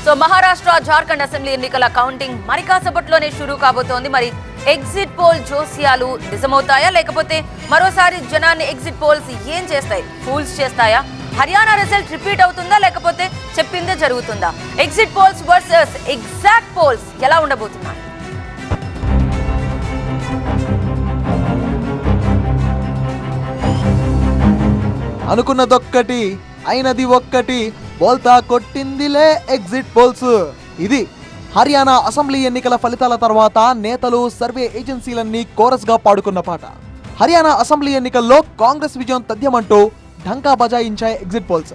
So Maharashtra Jharkhand assembly ఎన్నికల counting మరి కాసేపట్లోనే షురూ కాబోతోంది. మరి ఎగ్జిట్ పోల్ జోస్యాలు నిజమవుతాయా, లేకపోతే మరోసారి జనాన్ని ఎగ్జిట్ పోల్స్ ఏం చేస్తాయి, ఫూల్స్ చేస్తాయా? హర్యానా రిజల్ట్ రిపీట్ అవుతుందా, లేకపోతే చెప్పిందే జరుగుతుందా? Exit polls versus exact poles ఎలా ఉండబోతున్నాయి? అనుకున్నదొక్కటి అయినది ఒక్కటి, బోల్తా కొట్టిందిలే ఎగ్జిట్ పోల్స్. ఇది హర్యానా అసెంబ్లీ ఎన్నికల ఫలితాల తర్వాత నేతలు, సర్వే ఏజెన్సీలన్నీ కోరస్ గా పాడుకున్న పాట. హర్యానా అసెంబ్లీ ఎన్నికల్లో కాంగ్రెస్ విజయం తథ్యమంటూ ఢంకా బజాయించాయి ఎగ్జిట్ పోల్స్.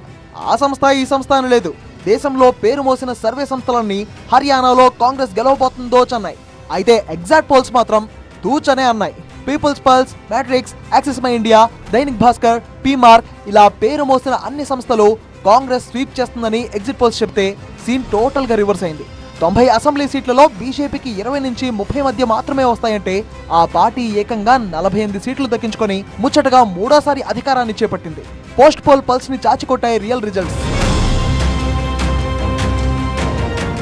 ఆ సంస్థ ఈ సంస్థ అని లేదు, దేశంలో పేరు మోసిన సర్వే సంస్థలన్నీ హర్యానాలో కాంగ్రెస్ గెలవబోతుందో అన్నాయి. అయితే ఎగ్జాక్ట్ పోల్స్ మాత్రం తూచనే అన్నాయి. People's Pulse, Matrix, Axis My India, Dainik Bhaskar, P Marq ఇలా పేరు మోసిన అన్ని సంస్థలు కాంగ్రెస్ స్వీప్ చేస్తుందని ఎగ్జిట్ పోల్స్ చెప్తే సీన్ టోటల్ గా రివర్స్ అయింది. 90 అసెంబ్లీ సీట్లలో బీజేపీకి 20 నుంచి 30 మధ్య మాత్రమే వస్తాయంటే ఆ పార్టీ ఏకంగా 48 సీట్లు దక్కించుకొని ముచ్చటగా మూడోసారి అధికారాన్ని చేపట్టింది. పోస్ట్ పోల్ పల్స్ ని చాచికొట్టాయి రియల్ రిజల్ట్స్.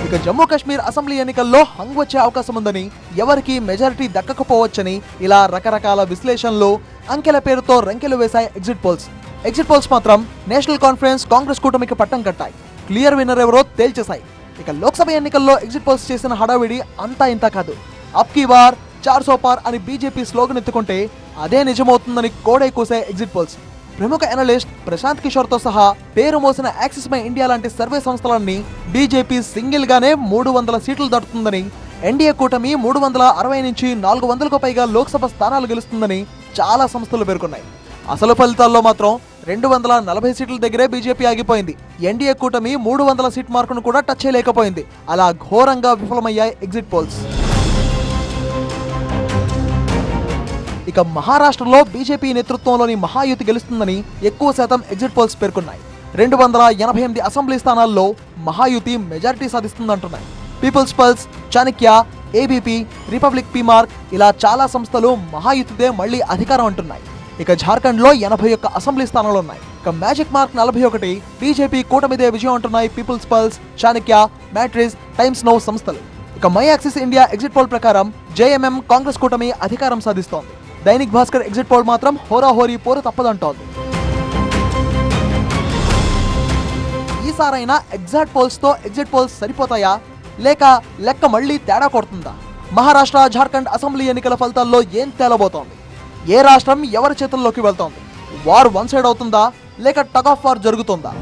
ఇక జమ్మూ కాశ్మీర్ అసెంబ్లీ ఎన్నికల్లో హంగ్ వచ్చే అవకాశం ఉందని, ఎవరికి మెజారిటీ దక్కకపోవచ్చని ఇలా రకరకాల విశ్లేషణలు, అంకెల పేరుతో రంకెలు వేశాయి ఎగ్జిట్ పోల్స్. ఎగ్జిట్ పోల్స్ మాత్రం నేషనల్ కాన్ఫరెన్స్ కాంగ్రెస్ కూటమికి పట్టం కట్టాయి. క్లియర్ విన్నర్ ఎవరో తేల్చేశాయి. ఇక లోక్సభ ఎన్నికల్లో ఎగ్జిట్ పోల్స్ చేసిన హడావిడి అంతా ఇంత కాదు. అబ్ కీ బార్ 400 పార్ అని బీజేపీ స్లోగన్ ఎత్తుకుంటే అదే నిజమవుతుందని కోడై కూసే ఎగ్జిట్ పోల్స్. ప్రముఖ అనలిస్ట్ ప్రశాంత్ కిషోర్ తో సహా పేరు మోసిన యాక్సిస్ మై ఇండియా లాంటి సర్వే సంస్థలన్నీ బీజేపీ సింగిల్ గానే 300 సీట్లు దాటుతుందని, ఎన్డీఏ కూటమి 360 నుంచి 400కు పైగా లోక్సభ స్థానాలు గెలుస్తుందని చాలా సంస్థలు పేర్కొన్నాయి. అసలు ఫలితాల్లో మాత్రం 240 సీట్ల దగ్గరే బీజేపీ ఆగిపోయింది. ఎన్డీఏ కూటమి 300 సీట్ మార్కును కూడా టచ్ చేయలేకపోయింది. అలా ఘోరంగా విఫలమయ్యాయి ఎగ్జిట్ పోల్స్. ఇక మహారాష్ట్రలో బీజేపీ నేతృత్వంలోని మహాయుతి గెలుస్తుందని ఎక్కువ శాతం ఎగ్జిట్ పోల్స్ పేర్కొన్నాయి. 288 అసెంబ్లీ స్థానాల్లో మహాయుతి మెజారిటీ సాధిస్తుందంటున్నాయి. People's pulse, Chanakya, ABP, Republic PMARQ ఇలా చాలా సంస్థలు మహాయుతిదే మళ్లీ అధికారం అంటున్నాయి. ఇక జార్ఖండ్ లో 81 అసెంబ్లీ స్థానాలు ఉన్నాయి. ఇక మ్యాజిక్ మార్క్ 41, బీజేపీ కూటమిదే విజయం అంటున్నాయి People's pulse, Chanakya, Matrix, Times Now సంస్థలు. ఇక my Axis India exit poll ప్రకారం జేఎంఎం కాంగ్రెస్ కూటమి అధికారం సాధిస్తోంది. దైనిక్ భాస్కర్ ఎగ్జిట్ పోల్ మాత్రం హోరాహోరీ పోరు తప్పదంటోంది. ఈసారైనా ఎగ్జాక్ట్ పోల్స్ తో ఎగ్జిట్ పోల్స్ సరిపోతాయా, లేక లెక్క మళ్లీ తేడా కొడుతుందా? మహారాష్ట్ర, జార్ఖండ్ అసెంబ్లీ ఎన్నికల ఫలితాల్లో ఏం తేలబోతోంది? ఏ రాష్ట్రం ఎవరి చేతుల్లోకి వెళ్తోంది? వార్ వన్ సైడ్ అవుతుందా, లేక టగ్ ఆఫ్ వార్ జరుగుతుందా?